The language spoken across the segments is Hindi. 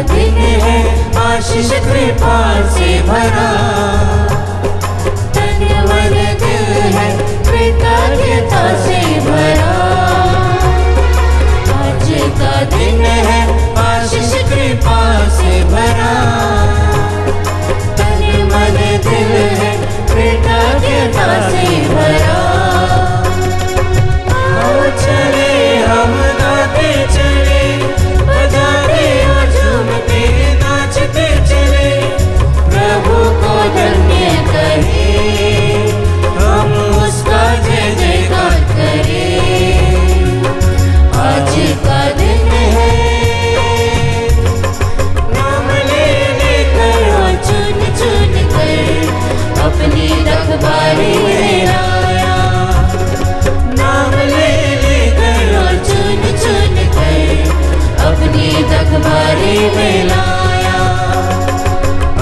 दिन है आशीष कृपा से भरा, तन मन दिल है कृतज्ञता से भरा। आज का दिन है आशीष कृपा से भरा, तन मन दिल है कृतज्ञता से भरा। आओ चले हम गाते चले, बजाते और झूमते नाचते चले, प्रभु को धन्य करें, हम उसका जय जयकार करें। आज का दिन है नाम ले लेकर और चुन चुन कर अपनी रखवाली में लाया, नाम ले लेकर और चुन चुन कर अपनी रखवाली में लाया।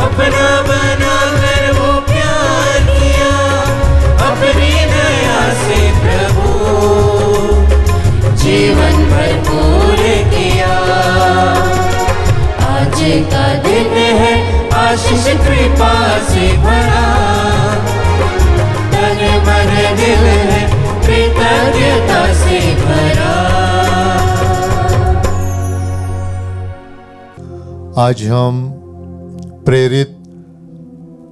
अपना बना कर वो प्यार किया, अपनी दया से प्रभु जीवन भरपूर किया। आज का दिन है आशीष कृपा से भरा, तन मन दिल है कृतज्ञता से भरा। आज हम प्रेरित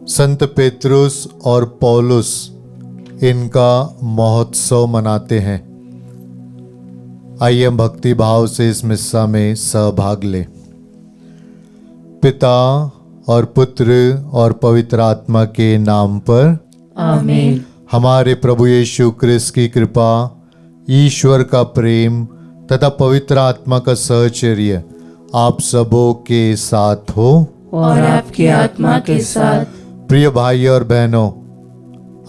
संत पेतरुस और पौलुस इनका महोत्सव मनाते हैं। आइए हम भक्ति भाव से इस मिस्सा में सहभाग लें। पिता और पुत्र और पवित्र आत्मा के नाम पर आमीन। हमारे प्रभु यीशु क्रिस्त की कृपा, ईश्वर का प्रेम तथा पवित्र आत्मा का सहचर्य आप सबों के साथ हो और आपकी आत्मा के साथ। प्रिय भाई और बहनों,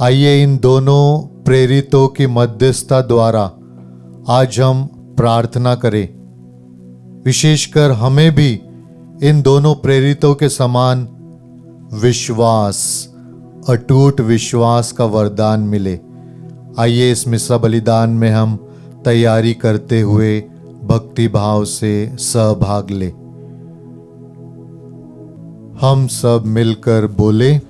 आइए इन दोनों प्रेरितों की मध्यस्थता द्वारा आज हम प्रार्थना करें। विशेषकर हमें भी इन दोनों प्रेरितों के समान विश्वास, अटूट विश्वास का वरदान मिले। आइए इस मिस्सा बलिदान में हम तैयारी करते हुए भक्ति भाव से सहभाग ले। हम सब मिलकर बोले,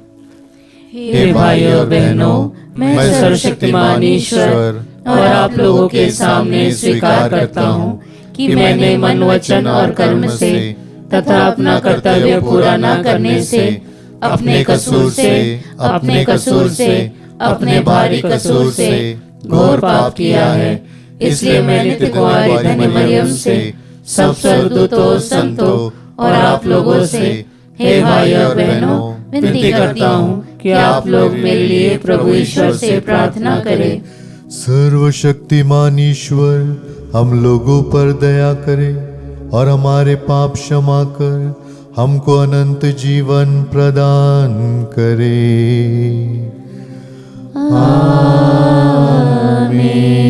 हे भाई और बहनों, मैं सर्वशक्तिमान ईश्वर और आप लोगों के सामने स्वीकार करता हूँ कि मैंने मन, वचन और कर्म से तथा अपना कर्तव्य पूरा न करने से, अपने कसूर से, अपने भारी कसूर से घोर पाप किया है। इसलिए मैं नित्य कुंवारी धन्य मरियम से, सब स्वर्गदूतों, संतों और आप लोगों से, हे भाई और बहनों, विनती करता हूँ कि आप लोग मेरे लिए प्रभु ईश्वर से प्रार्थना करें। सर्वशक्तिमान ईश्वर हम लोगों पर दया करे और हमारे पाप क्षमा कर हमको अनंत जीवन प्रदान करे। आमीन।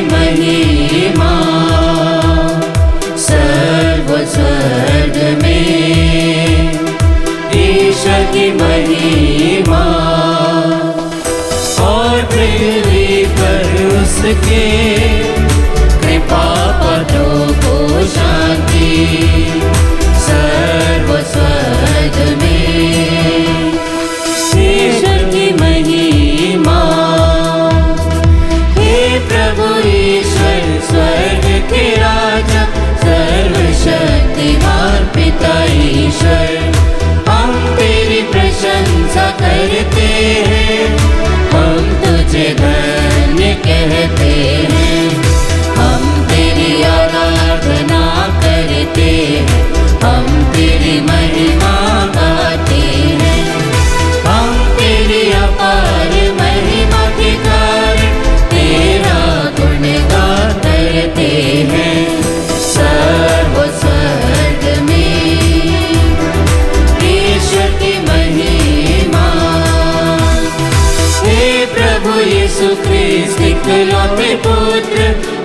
महिमा सर्व स्वर्ग में, ईश्वर की महिमा और पृथ्वी पर उसके कृपा पदों को शांति सर्व स्वर्ग में, ईश्वर की महिमा। हे प्रभु ईश्वर स्वर्ग के राजा सर्वशक्तिमान पिता ईश्वर, हम तेरी प्रशंसा करते हैं, हम तुझे धन्य कहते हैं, हम तेरी आराधना करते हैं, हम तेरी महिमा गाते हैं, हम तेरी अपार महिमा के कारण तेरा गुणगान करते हैं सर्व स्वर्ग में, ईश्वर की महिमा। हे प्रभु यीशु ख्रिस्त इकलौते पुत्र,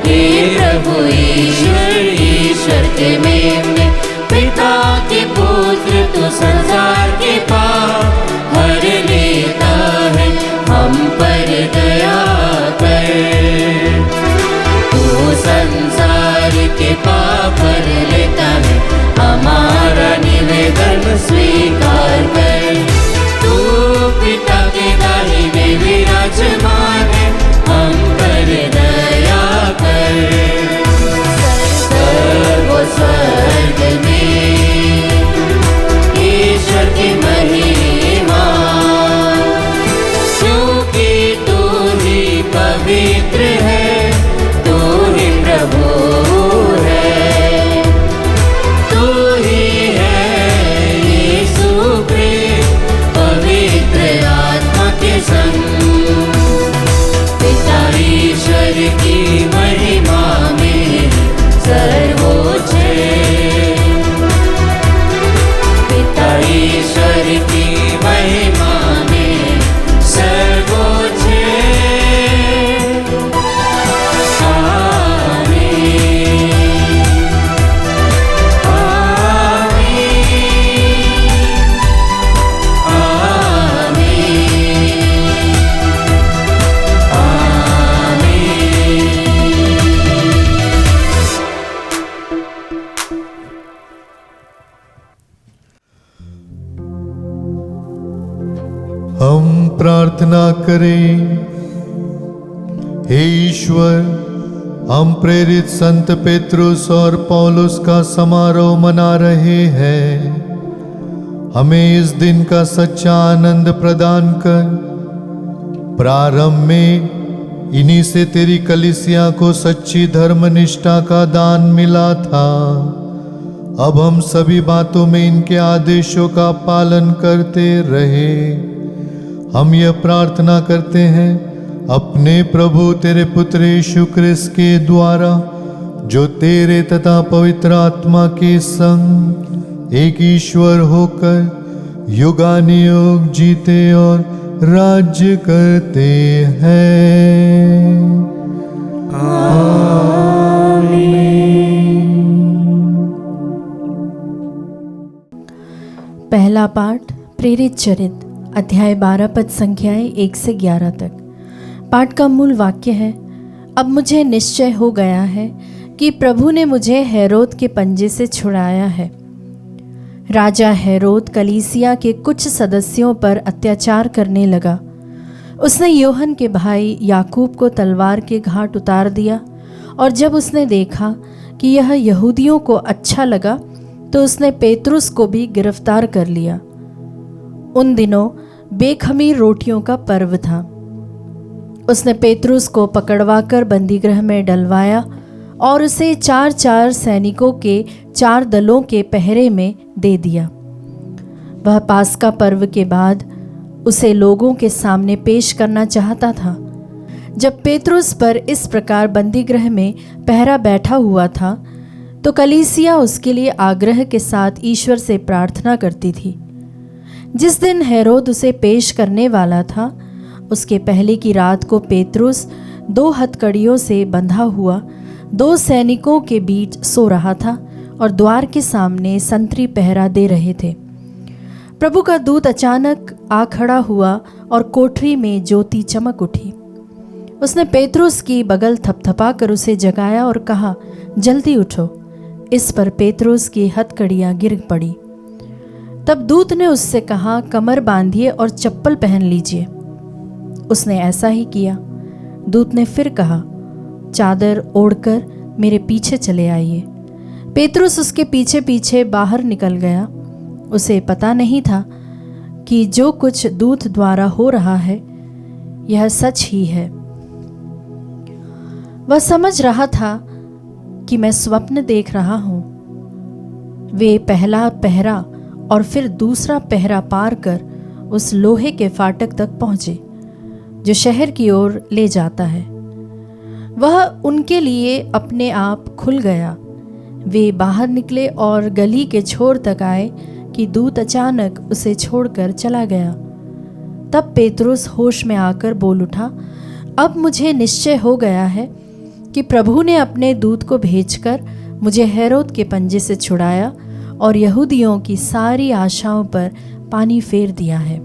हे प्रभु ईश्वर ईश्वर के मेमने पिता के पुत्र, तू संसार के पाप हर लेता है, हम पर दया कर। तू संसार के पाप हर लेता है, हमारा निवेदन स्वीकार कर। तू पिता के दाहिने विराजमान है, हम पर दया कर। सर्व स्वर्ग में ईश्वर की महिमा, क्योंकि तू ही पवित्र है, तू ही प्रभु है, तू ही है यीशु प्रिय पवित्र आत्मा के संग। पिता ईश्वर की महिमा में सर्वोच्च है, पिता ईश्वर की महिमा में सर्वोच्च है। आमीन, आमीन, आमीन, आमीन। हम प्रार्थना करें। हे ईश्वर, हम प्रेरित संत पेत्रुस और पौलुस का समारोह मना रहे हैं, हमें इस दिन का सच्चा आनंद प्रदान कर। प्रारंभ में इन्हीं से तेरी कलीसिया को सच्ची धर्मनिष्ठा का दान मिला था, अब हम सभी बातों में इनके आदेशों का पालन करते रहे। हम यह प्रार्थना करते हैं अपने प्रभु तेरे पुत्र यीशु ख्रिस्त के द्वारा, जो तेरे तथा पवित्र आत्मा के संग एक ईश्वर होकर युगानुयुग जीते और राज्य करते हैं। पहला पाठ प्रेरित चरित्र अध्याय 12 पद संख्याएं 1 से 11 तक। पाठ का मूल वाक्य है, अब मुझे निश्चय हो गया है कि प्रभु ने मुझे हेरोद के पंजे से छुड़ाया है। राजा हेरोद कलीसिया के कुछ सदस्यों पर अत्याचार करने लगा। उसने योहन के भाई याकूब को तलवार के घाट उतार दिया, और जब उसने देखा कि यह यहूदियों को अच्छा लगा तो उसने पेतरुस को भी गिरफ्तार कर लिया। उन दिनों बेखमीर रोटियों का पर्व था। उसने पेतरुस को पकड़वाकर बंदीगृह में डलवाया और उसे 4-4 सैनिकों के 4 दलों के पहरे में दे दिया। वह पास्का पर्व के बाद उसे लोगों के सामने पेश करना चाहता था। जब पेतरुस पर इस प्रकार बंदीगृह में पहरा बैठा हुआ था तो कलीसिया उसके लिए आग्रह के साथ ईश्वर से प्रार्थना करती थी। जिस दिन हेरोद उसे पेश करने वाला था, उसके पहले की रात को पेतरुस 2 हथकड़ियों से बंधा हुआ 2 सैनिकों के बीच सो रहा था और द्वार के सामने संतरी पहरा दे रहे थे। प्रभु का दूत अचानक आ खड़ा हुआ और कोठरी में ज्योति चमक उठी। उसने पेतरुस की बगल थपथपा कर उसे जगाया और कहा, जल्दी उठो। इस पर पेतरुस की हथकड़ियाँ गिर पड़ी। तब दूत ने उससे कहा, कमर बांधिए और चप्पल पहन लीजिए। उसने ऐसा ही किया। दूत ने फिर कहा, चादर ओढ़कर मेरे पीछे चले आइए। पेतरुस उसके पीछे पीछे बाहर निकल गया। उसे पता नहीं था कि जो कुछ दूत द्वारा हो रहा है यह सच ही है। वह समझ रहा था कि मैं स्वप्न देख रहा हूं। वे पहला पहरा और फिर दूसरा पहरा पार कर उस लोहे के फाटक तक पहुंचे जो शहर की ओर ले जाता है। वह उनके लिए अपने आप खुल गया। वे बाहर निकले और गली के छोर तक आए कि दूत अचानक उसे छोड़कर चला गया। तब पेतरुस होश में आकर बोल उठा, अब मुझे निश्चय हो गया है कि प्रभु ने अपने दूत को भेजकर मुझे हेरोद के पंजे से छुड़ाया और यहूदियों की सारी आशाओं पर पानी फेर दिया है।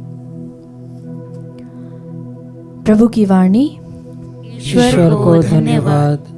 प्रभु की वाणी। ईश्वर को धन्यवाद।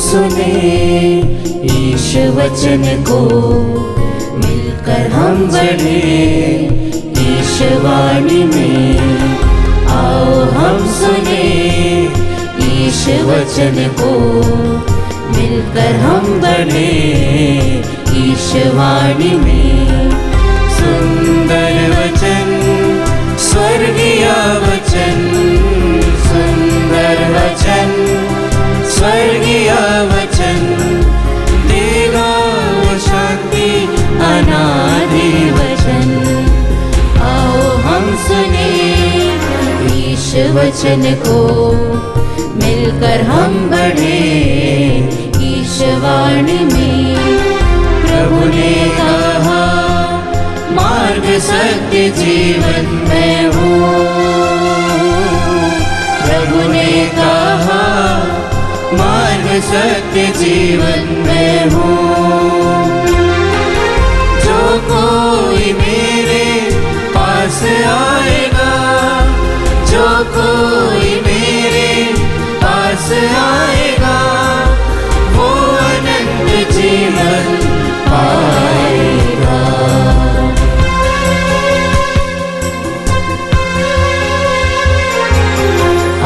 सुने ईश वचन को, मिलकर हम बढ़े ईश वाणी में। आओ हम सुने ईश वचन को, मिलकर हम बढ़े ईश वाणी में। सुंदर वचन स्वर्गीय वचन, सुंदर वचन स्वर्गीय वचन, देगा शांति अनादि वचन। आओ हम सुने ईश वचन को, मिलकर हम बढ़े ईश वाणी में। प्रभु ने कहा, मार्ग सत्य जीवन मैं हूँ। प्रभु ने कहा, मार्ग सत्य जीवन में हूँ। जो कोई मेरे पास आएगा, जो कोई मेरे पास आएगा, वो अनंत जीवन पाएगा।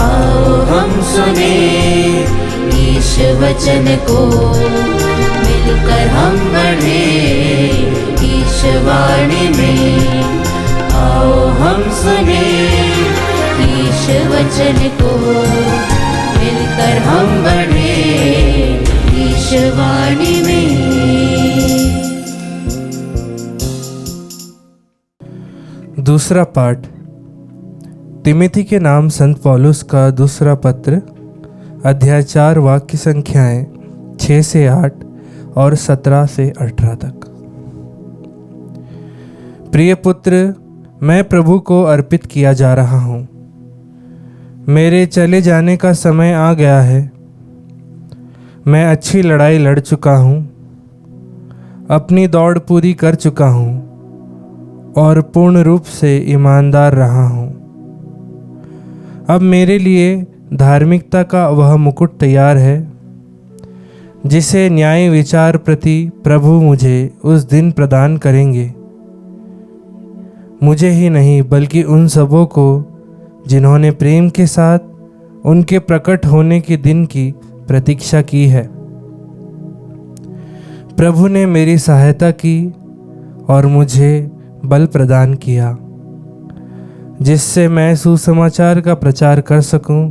आओ हम सुने ईश वचन को, मिलकर हम बढ़े ईश वाणी में। आओ हम सुने ईश वचन को, मिलकर हम बढ़े ईश वाणी में। दूसरा पाठ तिमिथी के नाम संत पौलुस का दूसरा पत्र, अध्याय 4 वाक्य संख्याएं 6 से 8 और 17 से 18 तक। प्रिय पुत्र, मैं प्रभु को अर्पित किया जा रहा हूँ। मेरे चले जाने का समय आ गया है। मैं अच्छी लड़ाई लड़ चुका हूँ, अपनी दौड़ पूरी कर चुका हूँ और पूर्ण रूप से ईमानदार रहा हूँ। अब मेरे लिए धार्मिकता का वह मुकुट तैयार है जिसे न्याय विचार प्रति प्रभु मुझे उस दिन प्रदान करेंगे। मुझे ही नहीं बल्कि उन सबों को जिन्होंने प्रेम के साथ उनके प्रकट होने के दिन की प्रतीक्षा की है। प्रभु ने मेरी सहायता की और मुझे बल प्रदान किया, जिससे मैं सुसमाचार का प्रचार कर सकूं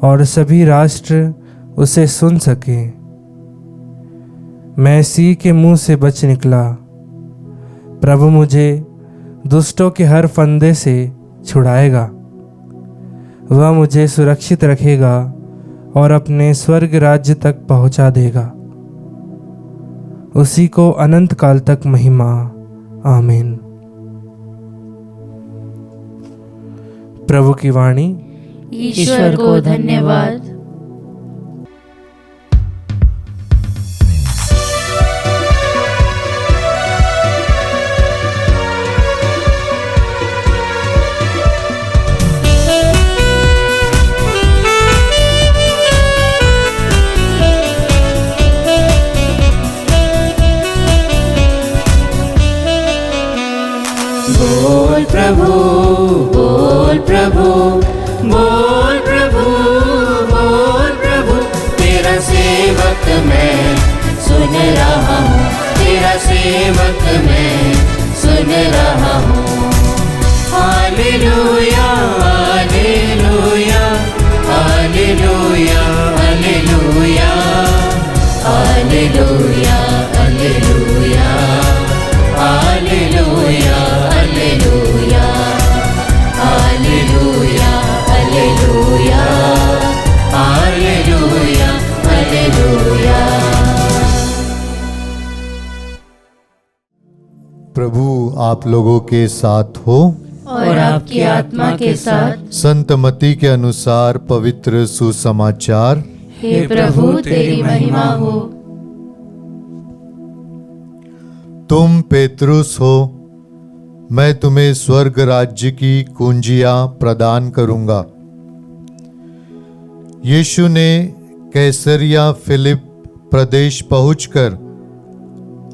और सभी राष्ट्र उसे सुन सकें। मैं सिंह के मुंह से बच निकला। प्रभु मुझे दुष्टों के हर फंदे से छुड़ाएगा। वह मुझे सुरक्षित रखेगा और अपने स्वर्ग राज्य तक पहुंचा देगा। उसी को अनंत काल तक महिमा। आमीन। प्रभु की वाणी। ईश्वर को धन्यवाद। बोल प्रभु, बोल प्रभु, बोल प्रभु, बोल प्रभु। तेरा सेवक मैं सुन रहा हूँ, तेरा सेवक मैं सुन रहा हूँ। Hallelujah, hallelujah, hallelujah, hallelujah, hallelujah, hallelujah, hallelujah, hallelujah, hallelujah, hallelujah, hallelujah, hallelujah. प्रभु आप लोगों के साथ हो और आपकी आत्मा के साथ। संत मत्ती के अनुसार पवित्र सुसमाचार। हे प्रभु तेरी महिमा हो। तुम पेतरुस हो, मैं तुम्हें स्वर्ग राज्य की कुंजियां प्रदान करूंगा। यीशु ने कैसरिया फिलिप प्रदेश पहुंचकर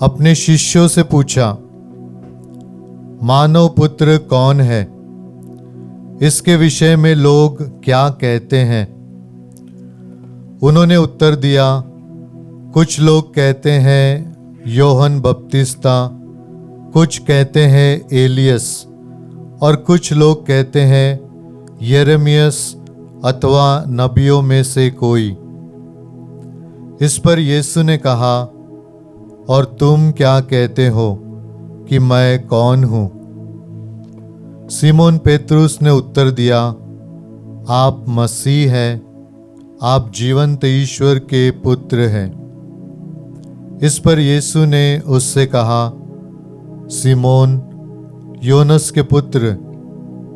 अपने शिष्यों से पूछा, मानव पुत्र कौन है? इसके विषय में लोग क्या कहते हैं? उन्होंने उत्तर दिया, कुछ लोग कहते हैं योहन बपतिस्ता, कुछ कहते हैं एलियस और कुछ लोग कहते हैं यिर्मयाह अथवा नबियों में से कोई। इस पर यीशु ने कहा, और तुम क्या कहते हो कि मैं कौन हूं? सिमोन पेतरुस ने उत्तर दिया, आप मसीह हैं, आप जीवंत ईश्वर के पुत्र हैं। इस पर यीशु ने उससे कहा, सिमोन योनस के पुत्र,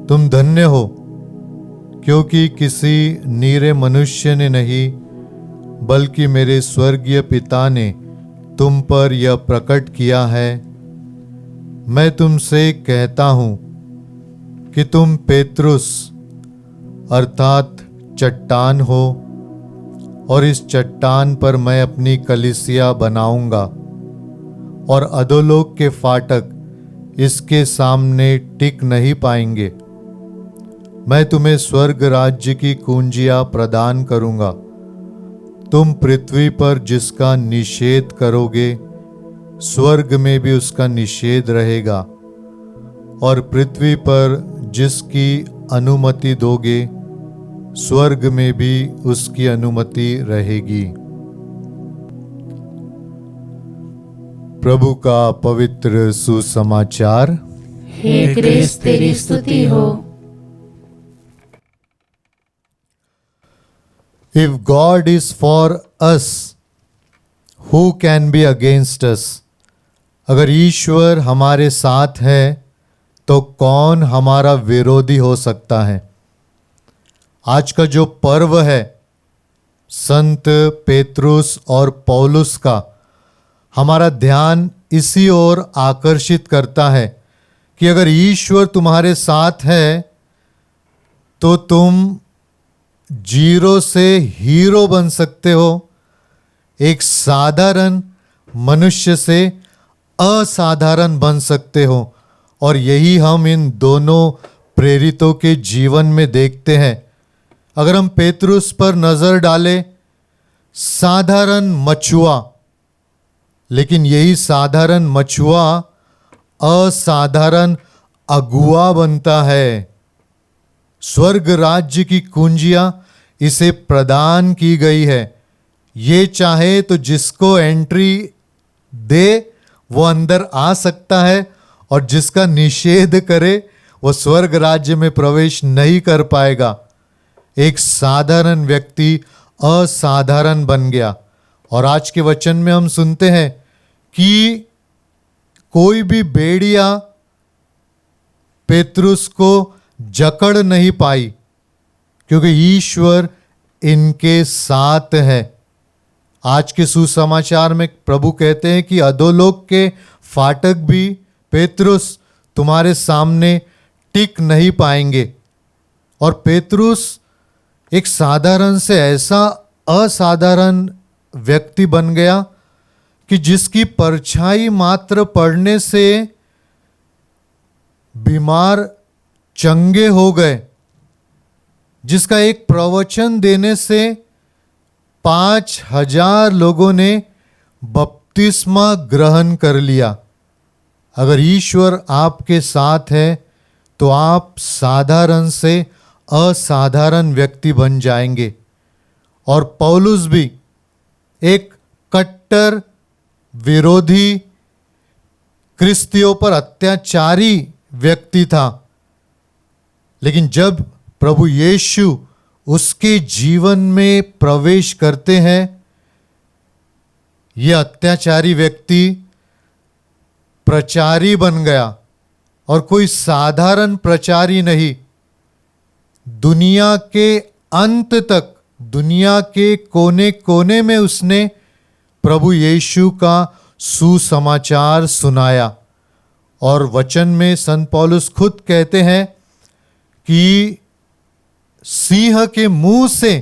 तुम धन्य हो, क्योंकि किसी नीरे मनुष्य ने नहीं बल्कि मेरे स्वर्गीय पिता ने तुम पर यह प्रकट किया है। मैं तुमसे कहता हूं कि तुम पेतरुस अर्थात चट्टान हो, और इस चट्टान पर मैं अपनी कलीसिया बनाऊंगा, और अधोलोक के फाटक इसके सामने टिक नहीं पाएंगे। मैं तुम्हें स्वर्ग राज्य की कुंजियां प्रदान करूंगा। तुम पृथ्वी पर जिसका निषेध करोगे, स्वर्ग में भी उसका निषेध रहेगा, और पृथ्वी पर जिसकी अनुमति दोगे, स्वर्ग में भी उसकी अनुमति रहेगी। प्रभु का पवित्र सुसमाचार। हे क्रिस्त तेरी स्तुति हो। If God is for us, who can be against us? अगर ईश्वर हमारे साथ है तो कौन हमारा विरोधी हो सकता है? आज का जो पर्व है संत पेतरुस और पौलुस का, हमारा ध्यान इसी ओर आकर्षित करता है कि अगर ईश्वर तुम्हारे साथ है तो तुम जीरो से हीरो बन सकते हो, एक साधारण मनुष्य से असाधारण बन सकते हो। और यही हम इन दोनों प्रेरितों के जीवन में देखते हैं। अगर हम पेतरुस पर नजर डालें, साधारण मछुआ, लेकिन यही साधारण मछुआ असाधारण अगुआ बनता है। स्वर्ग राज्य की कुंजियां इसे प्रदान की गई है। ये चाहे तो जिसको एंट्री दे वो अंदर आ सकता है, और जिसका निषेध करे वो स्वर्ग राज्य में प्रवेश नहीं कर पाएगा। एक साधारण व्यक्ति असाधारण बन गया। और आज के वचन में हम सुनते हैं कि कोई भी भेड़िया पेतरुस को जकड़ नहीं पाई, क्योंकि ईश्वर इनके साथ है। आज के सुसमाचार में प्रभु कहते हैं कि अधोलोक के फाटक भी पेतरुस तुम्हारे सामने टिक नहीं पाएंगे। और पेतरुस एक साधारण से ऐसा असाधारण व्यक्ति बन गया कि जिसकी परछाई मात्र पड़ने से बीमार चंगे हो गए, जिसका एक प्रवचन देने से 5,000 लोगों ने बपतिस्मा ग्रहण कर लिया। अगर ईश्वर आपके साथ है तो आप साधारण से असाधारण व्यक्ति बन जाएंगे। और पौलुस भी एक कट्टर विरोधी, क्रिस्तियों पर अत्याचारी व्यक्ति था, लेकिन जब प्रभु यीशु उसके जीवन में प्रवेश करते हैं, यह अत्याचारी व्यक्ति प्रचारी बन गया। और कोई साधारण प्रचारी नहीं, दुनिया के अंत तक, दुनिया के कोने कोने में उसने प्रभु यीशु का सुसमाचार सुनाया। और वचन में संत पौलुस खुद कहते हैं कि सिंह के मुंह से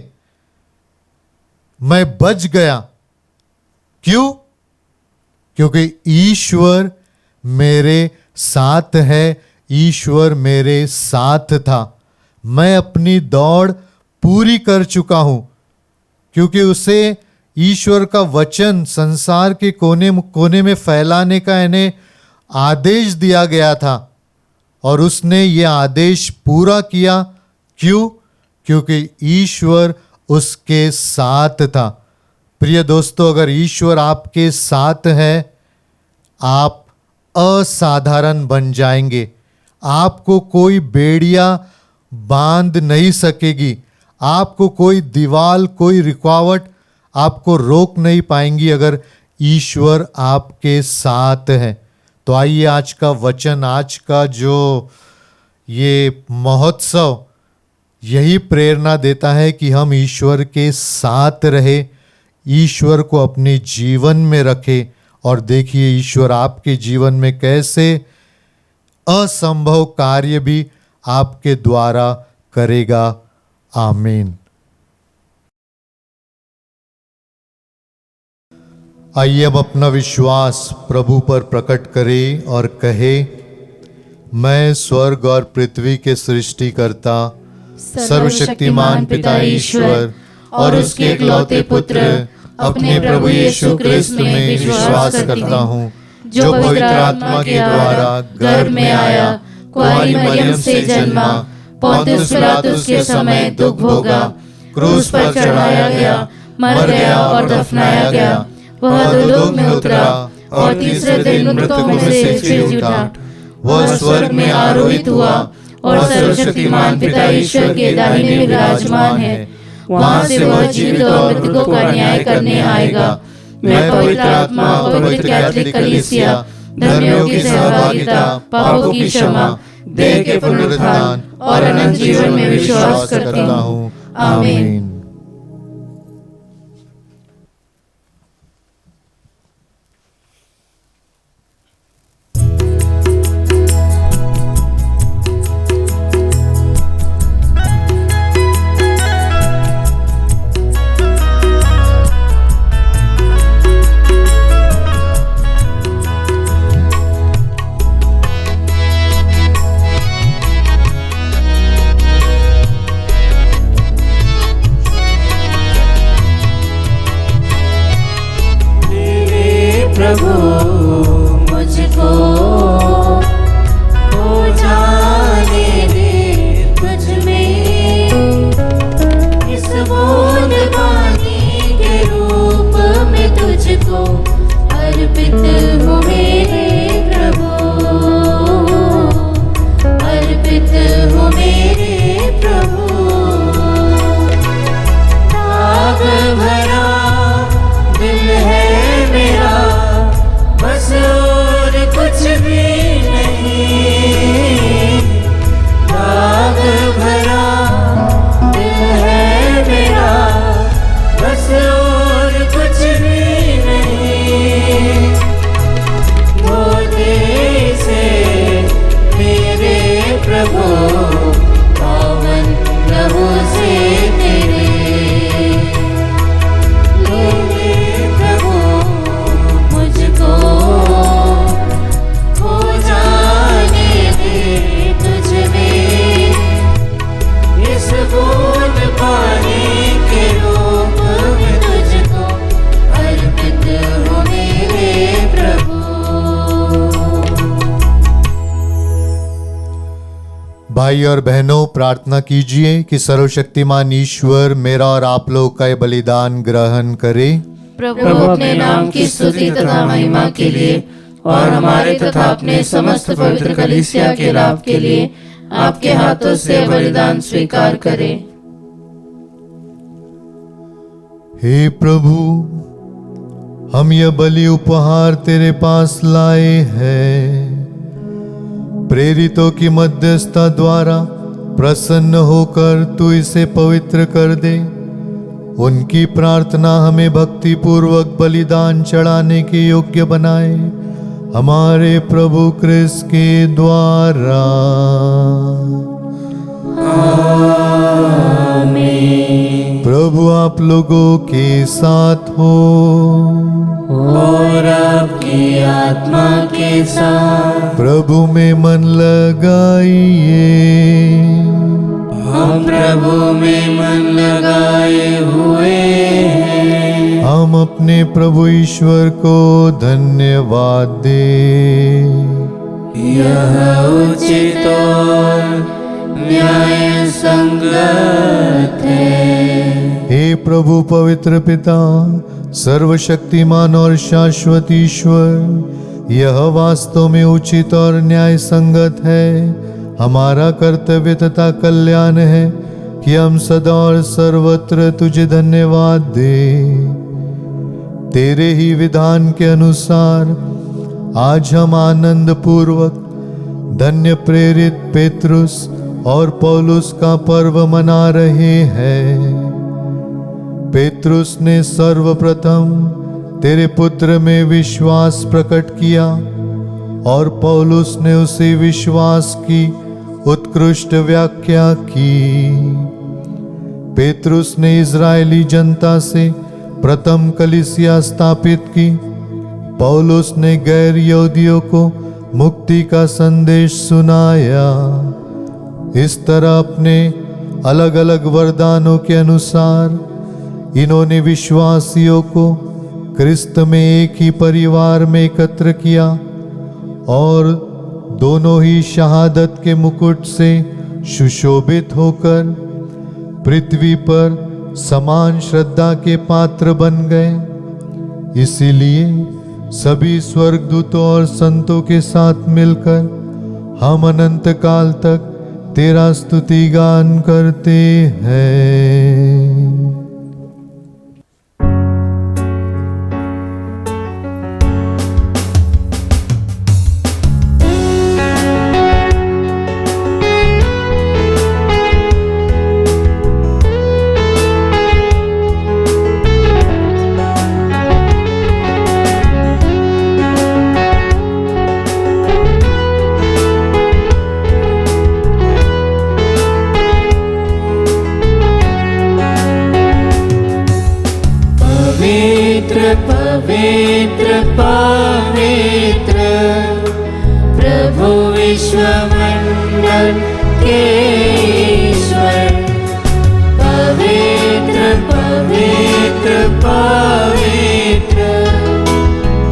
मैं बच गया। क्यों? क्योंकि ईश्वर मेरे साथ है, ईश्वर मेरे साथ था। मैं अपनी दौड़ पूरी कर चुका हूं, क्योंकि उसे ईश्वर का वचन संसार के कोने कोने में फैलाने का इन्हें आदेश दिया गया था, और उसने ये आदेश पूरा किया। क्यों? क्योंकि ईश्वर उसके साथ था। प्रिय दोस्तों, अगर ईश्वर आपके साथ है, आप असाधारण बन जाएंगे। आपको कोई बेड़िया बांध नहीं सकेगी, आपको कोई दीवार, कोई रुकावट आपको रोक नहीं पाएंगी अगर ईश्वर आपके साथ है। तो आइए आज का वचन, आज का जो ये महोत्सव यही प्रेरणा देता है कि हम ईश्वर के साथ रहे, ईश्वर को अपने जीवन में रखें। और देखिए ईश्वर आपके जीवन में कैसे असंभव कार्य भी आपके द्वारा करेगा। आमीन। आइए अब अपना विश्वास प्रभु पर प्रकट करें और कहे, मैं स्वर्ग और पृथ्वी के सृष्टिकर्ता सर्वशक्तिमान पिता ईश्वर और उसके इकलौते पुत्र अपने प्रभु यीशु क्रिस्त में विश्वास करता हूँ, जो पवित्र आत्मा के द्वारा गर्भ में आया, कुंवारी मरियम से जन्मा, पोंतियुस पिलातुस के समय दुख भोगा, क्रूस पर चढ़ाया गया, मर गया और दफनाया गया, वह अधोलोक में उतरा और तीसरे दिन मृतकों में से जी उठा, वह स्वर्ग में आरोहित हुआ और सर्वशक्तिमान पिता ईश्वर के दाहिने विराजमान है। वहां से वह जीवित और मृतकों का न्याय करने आएगा। मैं पवित्र आत्मा, पवित्र कैथोलिक कलीसिया, धर्मियों की सहभागिता, पापों की क्षमा, देह के पुनरुत्थान और अनंत जीवन में विश्वास करता हूँ। आमीन। भाई और बहनों, प्रार्थना कीजिए कि सर्वशक्तिमान ईश्वर मेरा और आप लोग का ये बलिदान ग्रहण करे। प्रभु अपने नाम की स्तुति तथा महिमा के लिए और हमारे तथा अपने समस्त पवित्र कलीसिया के लाभ के लिए आपके हाथों से बलिदान स्वीकार करे। हे प्रभु, हम यह बलि उपहार तेरे पास लाए हैं। प्रेरितों की मध्यस्थता द्वारा प्रसन्न होकर तू इसे पवित्र कर दे। उनकी प्रार्थना हमें भक्ति पूर्वक बलिदान चढ़ाने के योग्य बनाए, हमारे प्रभु क्रिस्त के द्वारा। प्रभु आप लोगों के साथ हो और आपकी आत्मा के साथ। प्रभु में मन लगाइए। हम प्रभु में मन लगाए हुए हैं। हम अपने प्रभु ईश्वर को धन्यवाद दे। यह उचित और न्याय संगत है। हे प्रभु पवित्र पिता, सर्वशक्तिमान और शाश्वत ईश्वर, यह वास्तव में उचित और न्याय संगत है, हमारा कर्तव्य तथा कल्याण है कि हम सदा और सर्वत्र तुझे धन्यवाद दे। तेरे ही विधान के अनुसार आज हम आनंद पूर्वक धन्य प्रेरित पेत्रुस और पौलुस का पर्व मना रहे हैं। पेत्रुस ने सर्वप्रथम तेरे पुत्र में विश्वास प्रकट किया और पौलुस ने उसी विश्वास की उत्कृष्ट व्याख्या की। पेत्रुस ने इज़राइली जनता से प्रथम कलीसिया स्थापित की। पौलुस ने गैर यहूदियों को मुक्ति का संदेश सुनाया। इस तरह अपने अलग अलग वरदानों के अनुसार इन्होंने विश्वासियों को क्रिस्त में एक ही परिवार में एकत्र किया और दोनों ही शहादत के मुकुट से सुशोभित होकर पृथ्वी पर समान श्रद्धा के पात्र बन गए। इसीलिए सभी स्वर्गदूतों और संतों के साथ मिलकर हम अनंत काल तक तेरा स्तुति गान करते हैं। पवित्र पवित्र प्रभु विश्वमंडल के ईश्वर। पवित्र पवित्र पवित्र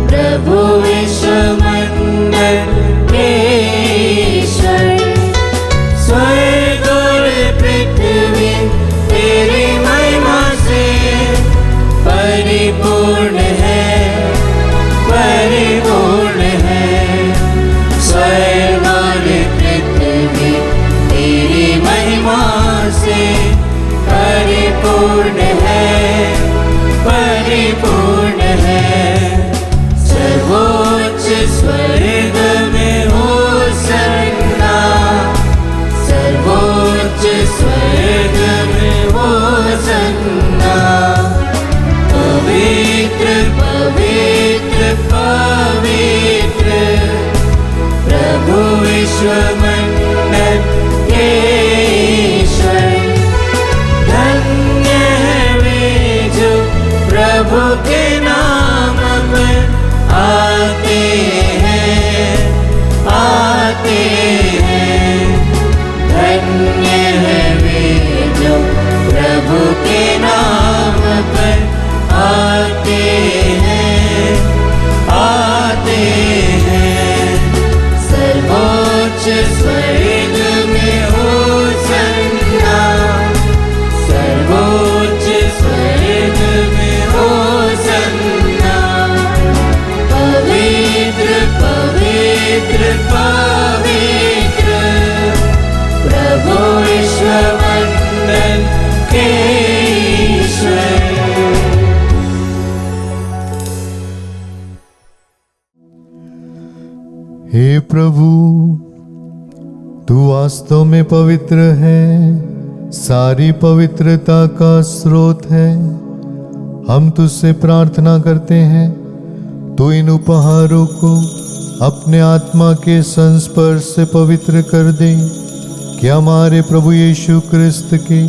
प्रभु विश्वमंडल के ईश्वर। स्वर्ग और पृथ्वी तेरी महिमा से परिपूर्ण है, परिपूर्ण है। स्वर्ग और पृथ्वी तेरी महिमा से परिपूर्ण है, परिपूर्ण है। सर्वोच्च स्वर्ग में होसन्ना, सर्वोच्च स्वर्ग में होसन्ना। पवित्र पवित्र पवित्र प्रभु विश्वमंडल के ईश्वर। धन्य है वे जो प्रभु के नाम पर आते हैं, आते हैं। धन्य है वे जो प्रभु के नाम पर आते हैं, आते हैं। सर्वोच्च स्वर्ग में हो प्रभु, तू वास्तव में पवित्र है, सारी पवित्रता का स्रोत है। हम तुझसे प्रार्थना करते हैं, तू इन उपहारों को अपने आत्मा के संस्पर्श से पवित्र कर दे, कि हमारे प्रभु यीशु क्रिस्त के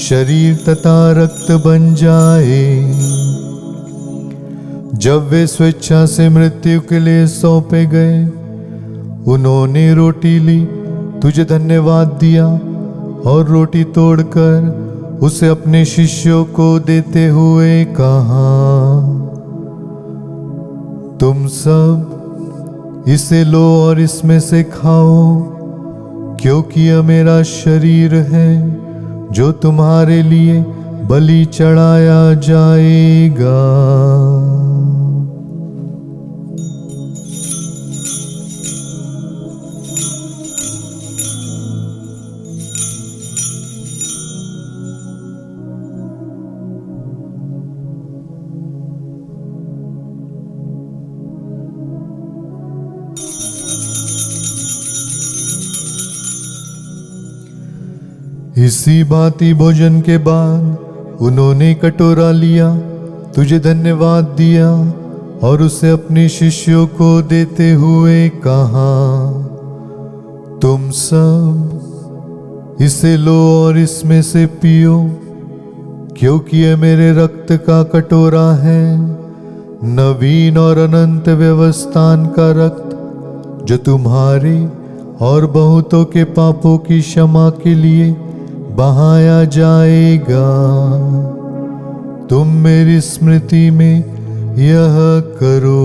शरीर तथा रक्त बन जाए। जब वे स्वेच्छा से मृत्यु के लिए सौंपे गए, उन्होंने रोटी ली, तुझे धन्यवाद दिया और रोटी तोड़कर उसे अपने शिष्यों को देते हुए कहा, तुम सब इसे लो और इसमें से खाओ, क्योंकि यह मेरा शरीर है जो तुम्हारे लिए बलि चढ़ाया जाएगा। इसी भांति भोजन के बाद उन्होंने कटोरा लिया, तुझे धन्यवाद दिया और उसे अपने शिष्यों को देते हुए कहा, तुम सब इसे लो और इसमें से पियो, क्योंकि यह मेरे रक्त का कटोरा है, नवीन और अनंत व्यवस्थान का रक्त, जो तुम्हारे और बहुतों के पापों की क्षमा के लिए बहाया जाएगा। तुम मेरी स्मृति में यह करो।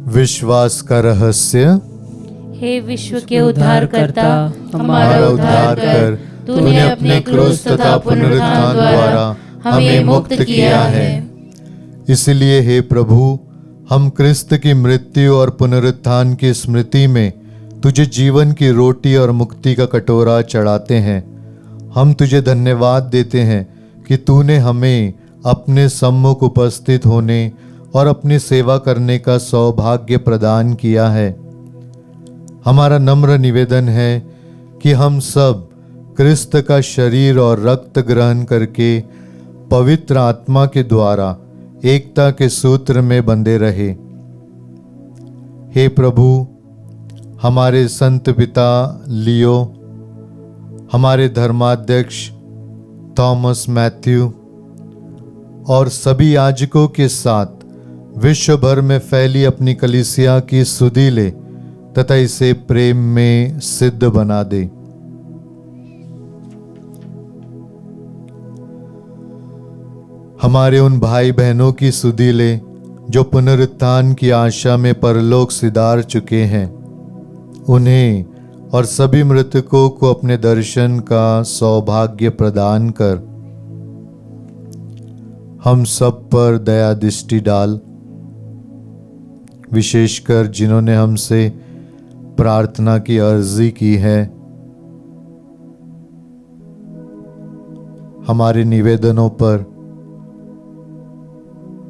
विश्वास का रहस्य। हे विश्व के उद्धारकर्ता, हमारा उद्धार कर तूने अपने क्रूस तथा पुनरुत्थान द्वारा हमें मुक्त किया है। इसलिए हे प्रभु, हम क्रिस्त की मृत्यु और पुनरुत्थान की स्मृति में तुझे जीवन की रोटी और मुक्ति का कटोरा चढ़ाते हैं। हम तुझे धन्यवाद देते हैं कि तूने हमें अपने सम्मुख उपस्थित होने और अपनी सेवा करने का सौभाग्य प्रदान किया है। हमारा नम्र निवेदन है कि हम सब क्रिस्त का शरीर और रक्त ग्रहण करके पवित्र आत्मा के द्वारा एकता के सूत्र में बंधे रहे। हे प्रभु, हमारे संत पिता लियो, हमारे धर्माध्यक्ष थॉमस मैथ्यू और सभी याजकों के साथ विश्व भर में फैली अपनी कलीसिया की सुधि ले तथा इसे प्रेम में सिद्ध बना दे। हमारे उन भाई बहनों की सुधि ले जो पुनरुत्थान की आशा में परलोक सिधार चुके हैं। उन्हें और सभी मृतकों को अपने दर्शन का सौभाग्य प्रदान कर हम सब पर दया दृष्टि डाल। विशेषकर जिन्होंने हमसे प्रार्थना की अर्जी की है, हमारे निवेदनों पर,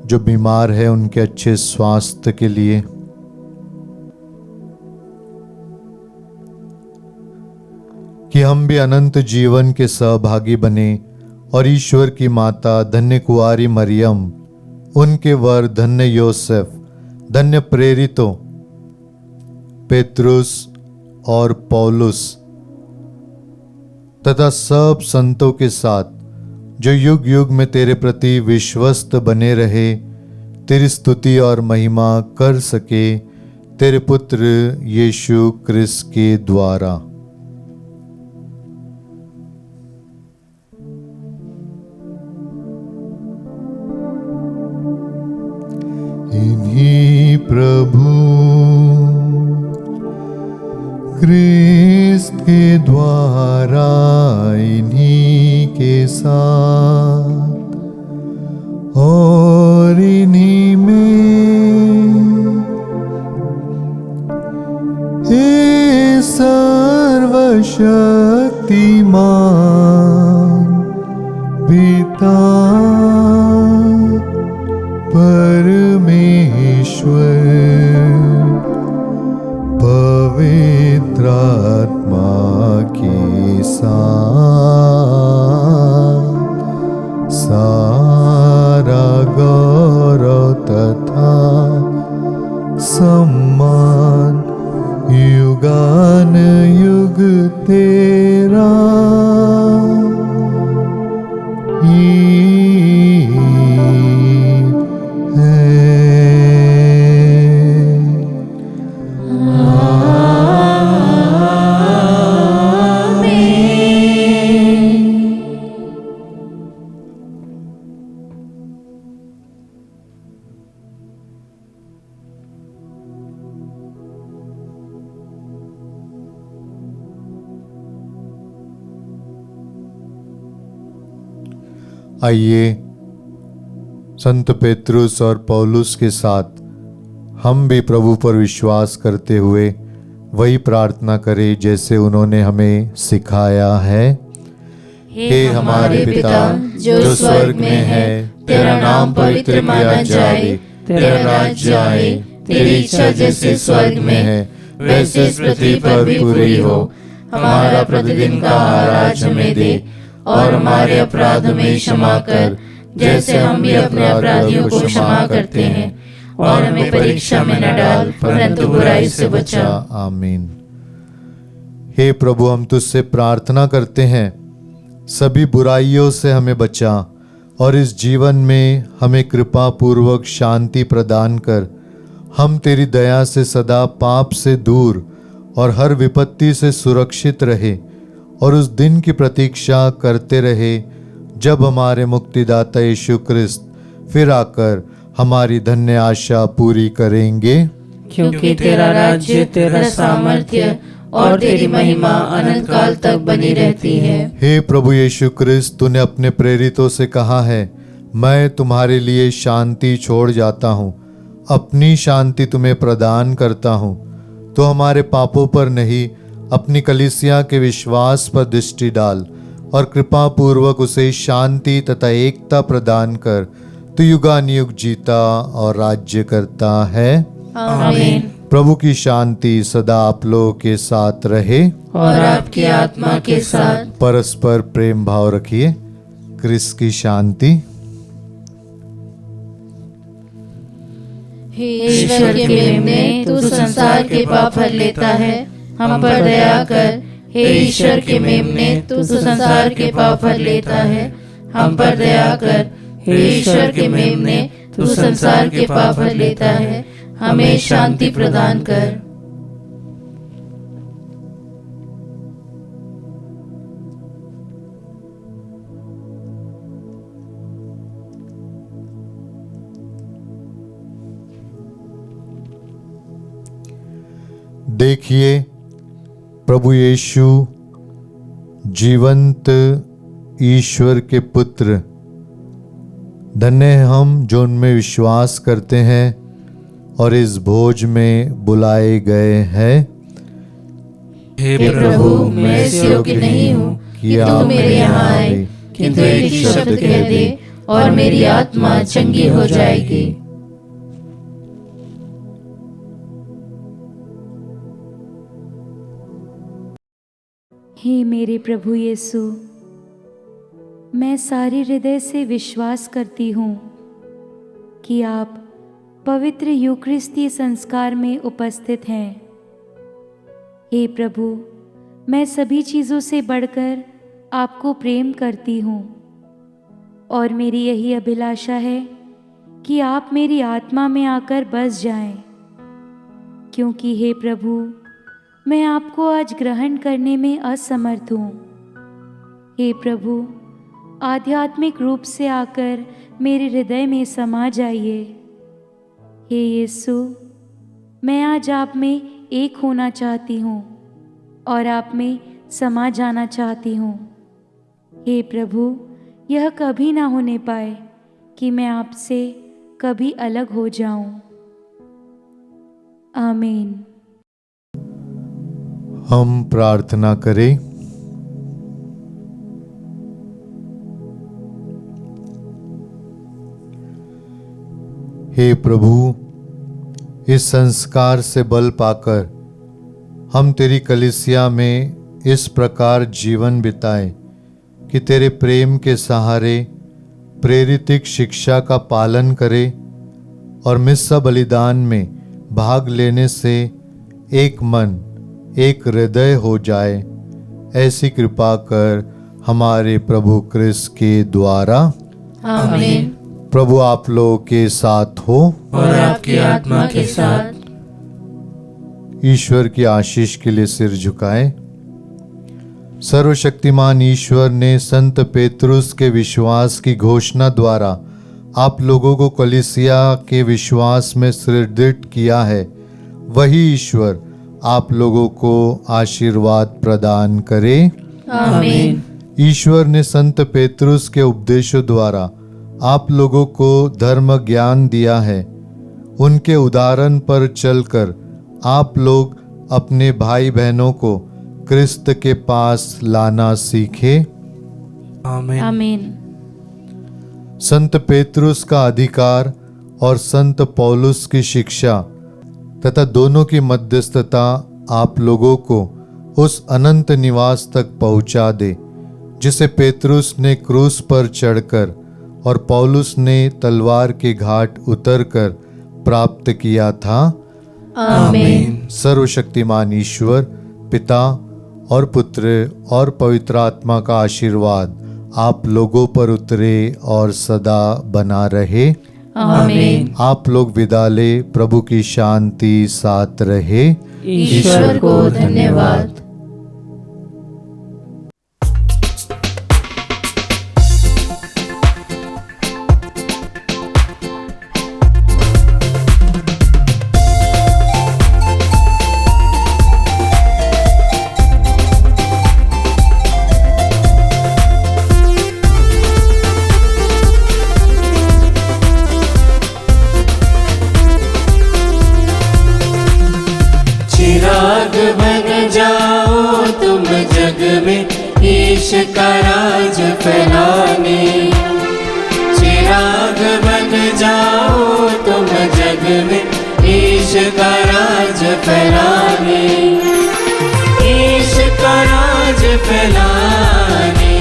जो बीमार है उनके अच्छे स्वास्थ्य के लिए, कि हम भी अनंत जीवन के सहभागी बने और ईश्वर की माता धन्य कुंवारी मरियम, उनके वर धन्य योसेफ, धन्य प्रेरितों पेत्रुस और पौलुस तथा सब संतों के साथ जो युग युग में तेरे प्रति विश्वस्त बने रहे, तेरी स्तुति और महिमा कर सके तेरे पुत्र यीशु क्रिस्त के द्वारा। इन्हीं प्रभु क्रिस्त के द्वारा, इन्हीं के साथ और इन्हीं में हे सर्वशक्तिमान पिता परमेश्वर पवित्र आत्मा के साथ सारा गौरव तथा सम्मान युगान युग तेरा ही है। आइए संत पेत्रुस और पौलुस के साथ हम भी प्रभु पर विश्वास करते हुए वही प्रार्थना करें जैसे उन्होंने हमें सिखाया है। हे हमारे पिता जो स्वर्ग में है, तेरा नाम पवित्र माना जाए, तेरा राज्य आए, तेरी इच्छा जैसे स्वर्ग में है वैसे इस पृथ्वी पर भी पूरी हो। हमारा प्रतिदिन का आहार आज हमें दे और हमारे अपराध में क्षमा कर जैसे हम भी अपने अपराधियों को क्षमा करते हैं, और हमें परीक्षा में न डाल परंतु बुराई से बचा। आमीन। हे प्रभु, हम तुझसे प्रार्थना करते हैं सभी बुराइयों से हमें बचा और इस जीवन में हमें कृपा पूर्वक शांति प्रदान कर हम तेरी दया से सदा पाप से दूर और हर विपत्ति से सुरक्षित रहे और उस दिन की प्रतीक्षा करते रहे जब हमारे मुक्तिदाता यीशु क्रिस्त फिर आकर हमारी धन्य आशा पूरी करेंगे। क्योंकि तेरा राज्य, तेरा सामर्थ्य और तेरी महिमा अनंत काल तक बनी रहती है। हे प्रभु यीशु क्रिस्त, तूने अपने प्रेरितों से कहा है, मैं तुम्हारे लिए शांति छोड़ जाता हूँ, अपनी शांति तुम्हें प्रदान करता हूँ। तो हमारे पापों पर नहीं, अपनी कलीसिया के विश्वास पर दृष्टि डाल और कृपा पूर्वक उसे शांति तथा एकता प्रदान कर। तू युगानुयुग जीता और राज्य करता है। आमीन। प्रभु की शांति सदा आप लोगों के साथ रहे और आपकी आत्मा के साथ। परस्पर प्रेम भाव रखिए। क्रिस्त की शांति। हे ईश्वर के मेमने, तू संसार के पाप हर लेता है, हम पर दया कर। हे ईश्वर के मेमने, तू संसार के पाप हर लेता है, हम पर दया कर। हे ईश्वर के मेमने, तू संसार के पाप हर लेता है, हमें शांति प्रदान कर। देखिए, प्रभु यीशु जीवंत ईश्वर के पुत्र, धन्य हैं हम जो उनमें विश्वास करते हैं और इस भोज में बुलाए गए हैं। हे हे प्रभु, मैं इस योग्य नहीं हूँ कि तू मेरे यहाँ आए, किंतु एक ही शब्द कह दे और मेरी आत्मा चंगी हो जाएगी। हे मेरे प्रभु यीशु, मैं सारे हृदय से विश्वास करती हूँ कि आप पवित्र यूकरिस्ती संस्कार में उपस्थित हैं। हे प्रभु, मैं सभी चीज़ों से बढ़कर आपको प्रेम करती हूँ और मेरी यही अभिलाषा है कि आप मेरी आत्मा में आकर बस जाएं, क्योंकि हे प्रभु, मैं आपको आज ग्रहण करने में असमर्थ हूँ। हे प्रभु, आध्यात्मिक रूप से आकर मेरे हृदय में समा जाइए। हे यीशु, मैं आज आप में एक होना चाहती हूँ और आप में समा जाना चाहती हूँ। हे प्रभु, यह कभी ना होने पाए कि मैं आपसे कभी अलग हो जाऊं। आमीन। हम प्रार्थना करें। हे प्रभु, इस संस्कार से बल पाकर हम तेरी कलीसिया में इस प्रकार जीवन बिताएं कि तेरे प्रेम के सहारे प्रेरितिक शिक्षा का पालन करें और मिस्सा बलिदान में भाग लेने से एक मन एक हृदय हो जाए, ऐसी कृपा कर हमारे प्रभु क्रिस्त के द्वारा। आमीन। प्रभु आप लोगों के साथ हो और आपकी आत्मा के साथ। ईश्वर की आशीष के लिए सिर झुकाएं। सर्वशक्तिमान ईश्वर ने संत पेतरुस के विश्वास की घोषणा द्वारा आप लोगों को कलीसिया के विश्वास में सुदृढ़ किया है। वही ईश्वर आप लोगों को आशीर्वाद प्रदान करे। आमीन। ईश्वर ने संत पेतरुस के उपदेशों द्वारा आप लोगों को धर्म ज्ञान दिया है। उनके उदाहरण पर चलकर आप लोग अपने भाई बहनों को क्रिस्त के पास लाना सीखे। आमीन। आमीन। संत पेतरुस का अधिकार और संत पौलुस की शिक्षा तथा दोनों की मध्यस्थता आप लोगों को उस अनंत निवास तक पहुंचा दे जिसे पेतरुस ने क्रूस पर चढ़कर और पौलुस ने तलवार के घाट उतरकर प्राप्त किया था। आमीन। सर्वशक्तिमान ईश्वर पिता और पुत्र और पवित्र आत्मा का आशीर्वाद आप लोगों पर उतरे और सदा बना रहे। आमीन। आप लोग विदा ले। प्रभु की शांति साथ रहे। ईश्वर को धन्यवाद। चिराग बन जाओ तुम जग में ईश का राज फैलाने। चिराग बन जाओ तुम जग में ईश का राज फैलाने। ईश का राज फैलाने।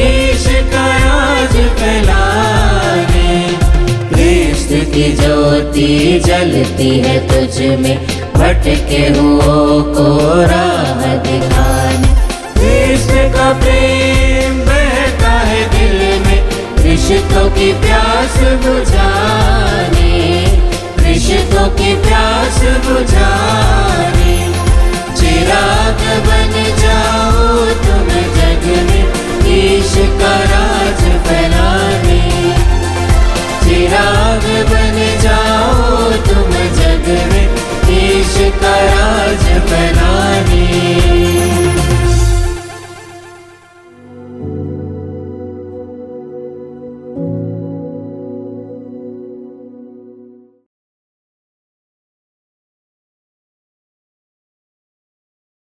ईश का राज फैलाने। क्रिस्त की ज्योति जलती है तुझ में, भटके हुओं को राह दिखाने। कृष्ण का प्रेम बहता है दिल में, रिश्तों की प्यास बुझाने। रिश्तों की प्यास बुझाने। चिराग बन जाओ तुम जग में ईश का राज फैलाने। चिराग बन जाओ तुम जग में ईश का राज फैलाने।